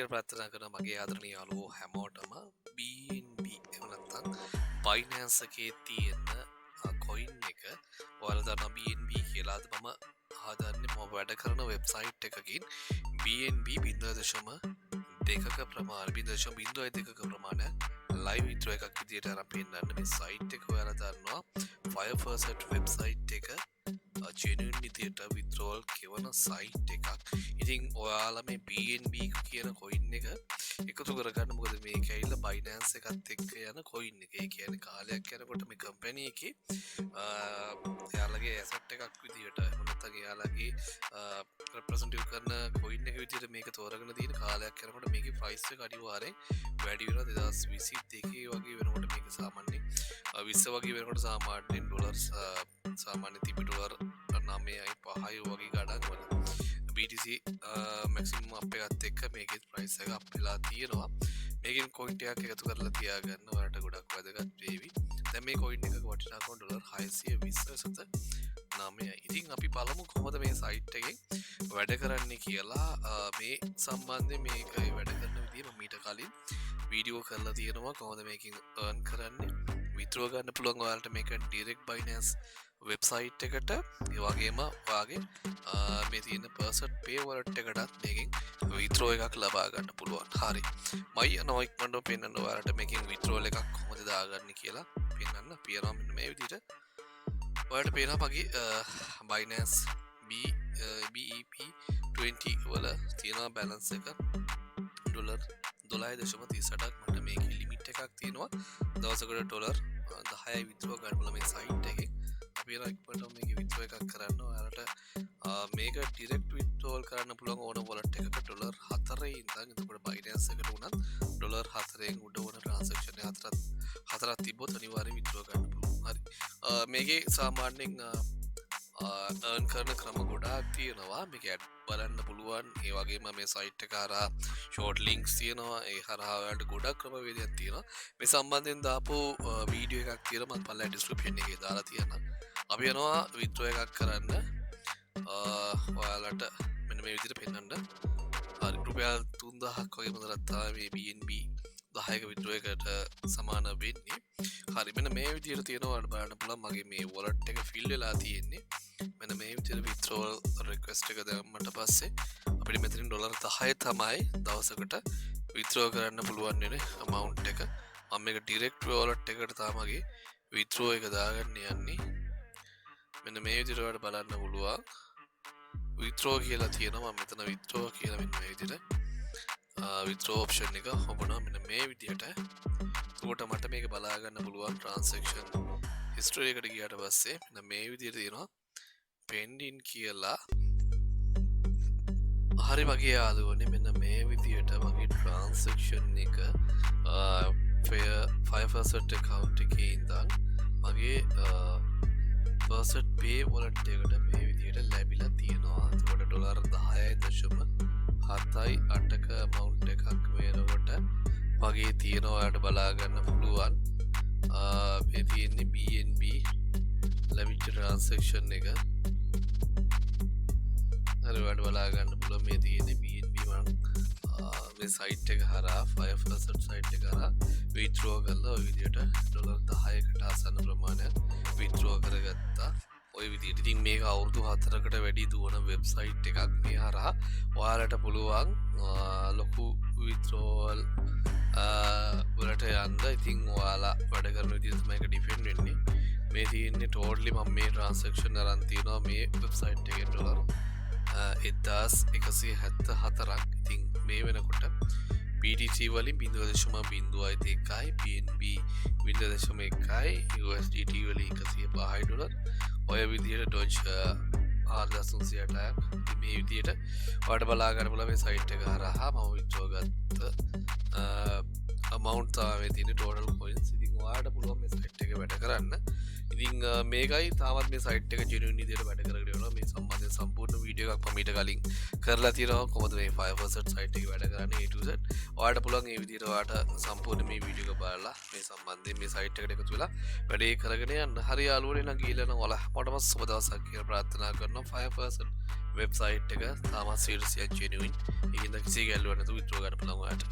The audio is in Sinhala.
කියලා ප්‍රාර්ථනා කරනවා මගේ ආදරණීය යාළුවෝ හැමෝටම BNB එහෙම නැත්නම් Binance එකේ තියෙන coin එක ඔයාලා දන්නවා BNB කියලා. අද මම හදන්නේ මම වැඩ කරන වෙබ්සයිට් එකකින් BNB 0.2ක ප්‍රමාණය 0.02ක ප්‍රමාණයක් ලයිව් විත්‍රෝ එකක් විදියට අරන් පෙන්නන්න මේ සයිට් එක ඔයාලා දන්නවා 5% වෙබ්සයිට් එක ජෙනුයින් විදියට විත්‍රෝල් කෙවන සයිට් එකක්. ඉතින් ඔයාලා මේ BNB කියන කොයින් එක එකතු කරගන්න මොකද මේක ඇවිල්ලා Binance එකත් එක්ක යන කොයින් එක. ඒ කියන්නේ කාලයක් යනකොට මේ කම්පැනි එකේ එයාලගේ ඇසට් එකක් විදියට එහෙම නැත්නම් එයාලගේ රෙප්‍රසන්ටේටිව් කරන කොයින් එක විදියට මේක තෝරගෙන තියෙන කාලයක් යනකොට මේකේ ප්‍රයිස් එක අනිවාර්යෙන් වැඩි වෙනවා. 2022 වගේ වෙනකොට මේක සාමාන්‍යයෙන් 20 වගේ වෙනකොට සාමාන්‍යයෙන් ඩොලර් සාමාන්‍ය තිබි ඩොලර් 9.5 වගේ ගණන් වල BTC මැක්සිමම් අප් එකත් එක්ක මේකේ ප්‍රයිස් එක අප් වෙලා තියෙනවා. මේකෙන් කොයින් එකක් එකතු කරලා තියාගන්න ඔයාලට ගොඩක් වැදගත් වේවි. දැන් මේ කොයින් එකක වටිනාකම ඩොලර් 620.9යි. ඉතින් අපි බලමු කොහොමද මේ සයිට් එකෙන් වැඩ කරන්නේ කියලා. මේ සම්බන්ධයෙන් මේක වැඩ කරන විදිහ මම ඊට කලින් වීඩියෝ කරලා තියෙනවා කොහොමද මේකෙන් earn කරන්නේ. විත්‍රෝ ගන්න පුළුවන් ඔයාලට මේක ඩිරෙක්ට් Binance වෙබ්සයිට් එකට. ඒ වගේම ඔයාගේ මේ තියෙන පර්සන්ට් පේ වලට් එකටත් මේකෙන් විත්‍රෝ එකක් ලබා ගන්න පුළුවන්. හරි. මම යනවා ඉක්මනට පෙන්නන්න ඔයාලට මේකෙන් විත්‍රෝල් එකක් කොහොමද දාගන්නේ කියලා පෙන්නන්න. පියනවා මෙන්න මේ විදිහට. ඔයාලට පේනවා මගේ Binance BEP20 වල තියෙන බැලන්ස් එක ඩොලර් 12.38ක්. මට මේකේ ලිමිට් එකක් තියෙනවා. දවසකට ඩොලර් 10යි විත්‍රෝ ගන්න පුළුවන් මේ සයිට් එකේ. අපි ඉක්මනට මේක විත්‍රෝ එකක් කරන්න ඔයාලට මේක ඩිරෙක්ට් විත්‍රෝල් කරන්න පුළුවන් ඕන වොලට් එකක ඩොලර් 4 ඉඳන්. එතකොට Binance එකට උනත් ඩොලර් 4න් උඩ වුණ ට්‍රාන්සැක්ෂන් හතරක් තිබ්බොත් අනිවාර්යෙන් විත්‍රෝ ගන්න පුළුවන්. හරි. මේකේ සාමාන්‍යයෙන් earn කරන ක්‍රම ගොඩාක් තියෙනවා. මේක ඇඩ් බලන්න පුළුවන්. ඒ වගේම මේ සයිට් එක හරහා ෂෝට් ලින්ක්ස් තියෙනවා. ඒ හරහා ඔයාලට ගොඩක් ක්‍රමවේදයක් තියෙනවා. මේ සම්බන්ධයෙන් දාපු වීඩියෝ එකක් තියෙනවා මම පල්ලෙහා ඩිස්ක්‍රිප්ෂන් එකේ දාලා තියෙනවා. අපි යනවා විත්‍රෝ එකක් කරන්න. ඔයාලට මෙන්න මේ විදිහට පෙන්නන්න. හරි. රුපියල් 3000ක් වගේ මුදලක් තමයි මේ BNB 10ක විත්‍රෝ එකට සමාන වෙන්නේ. හරි. මෙන්න මේ විදිහට තියෙනවා. ඔයාලට බලන්න පුළුවන් මගේ මේ වොලට් එක ෆිල් වෙලා තියෙන්නේ. මෙන්න මේ විදිහට විත්‍රෝල් රික්වෙස්ට් එක දැම්මට පස්සේ අපිට මෙතනින් ඩොලර් 10 තමයි දවසකට විත්‍රෝ කරන්න පුළුවන් වෙන amount එක. මම මේක ඩිරෙක්ට් වොලට් එකට තමයි විත්‍රෝ එක දාගන්න යන්නේ. මෙන්න මේ විදිහට ඔයාලට බලන්න පුළුවන්. විත්‍රෝ කියලා තියෙනවා. මම මෙතන විත්‍රෝ කියලා මෙන්න මේ විදිහට විත්‍රෝ ඔප්ෂන් එක ඔබනවා මෙන්න මේ විදිහට. එතකොට මට මේක බලා ගන්න පුළුවන් ට්‍රාන්සැක්ෂන් හිස්ටරි එකට ගියාට පස්සේ මෙන්න මේ විදිහට තියෙනවා pending කියලා. හරි මගේ යාළුවනේ මෙන්න මේ විදිහට මගේ ට්‍රාන්සැක්ෂන් එක 5% account එකේ ඉඳන් මගේ පර්සන්ට් පේ වොලට් එකට මේ විදිහට ලැබිලා තියෙනවා. එතකොට ඩොලර් 10.78ක amount එකක් වෙනකොට වගේ තියෙනවා. ඔයාලට බලා ගන්න පුළුවන්. මේ තියෙන්නේ BNB ලැබිච්ච ට්‍රාන්සැක්ෂන් එක. හරි. ඔයාලට බලා ගන්න පුළුවන් මේ තියෙන්නේ BNB මම මේ සයිට් එක හරහා 5% සයිට් එක හරහා විත්‍රෝ කරලා ඔය විදිහට ඩොලර් 10කට ආසන්න ප්‍රමාණයක් විත්‍රෝ කරගත්තා. ඔය විදිහට. ඉතින් මේක අවුරුදු 4කට වැඩි දුවන වෙබ්සයිට් එකක්. මේ හරහා ඔයාලට පුළුවන් ලොකු විත්‍රෝල් වලට යන්න. ඉතින් ඔයාලා වැඩ කරන විදිහ තමයි ඒක ඩිෆෙන්ඩ් වෙන්නේ. මේ තියෙන්නේ ටෝටලි මම මේ ට්‍රාන්සැක්ෂන් අරන් තියෙනවා මේ වෙබ්සයිට් එකේ ඩොලර් 1174ක්. ඉතින් මේ වෙනකොට BTC වලින් 0.02යි BNB 0.1යි USDT වලින් 105 ඩොලර්. ඔය විදිහට ඩොජ් 4360ක්. මේ විදිහට ඔයාලට බලා ගන්න පුළුවන් මේ සයිට් එක හරහා මම විත්‍රෝ ගත්ත මවන්්තාවේ තින ටෝටල් කොයින්ස් ඉතින් වාට පුළුවන් මේ සයිට් එක වැඩ කරන්න ඉතිං මේකයි තාමත් මේ සයිට් එක ජනු නිදියට වැඩ කරගන මේ සම්බන්ධය සම්පූර්ණ වීඩියෝ එකක් මීට කලින් කරලා තිරවා කොමද මේ 5% සයිට් එක වැඩ කරන්න ඒටසට වාට පුළන් ඒ විදිරවාට සම්පූර්ණ මේ වීඩියෝ බලලා මේ සම්බන්ධය මේ සයිට් එකට එකතු වෙලා වැඩේ කරගෙන යන්න හරි යාලුවන ගීලන ඔල මටම සුබදවසක් කිය ප්‍රාර්ථනා කරන 5% වෙබ්සයිට් එක තාමත් සිරසියන් ජනුවන් ඉහිද කිසි ගැල්ලුවනතු විත්‍රෝගට පළඟට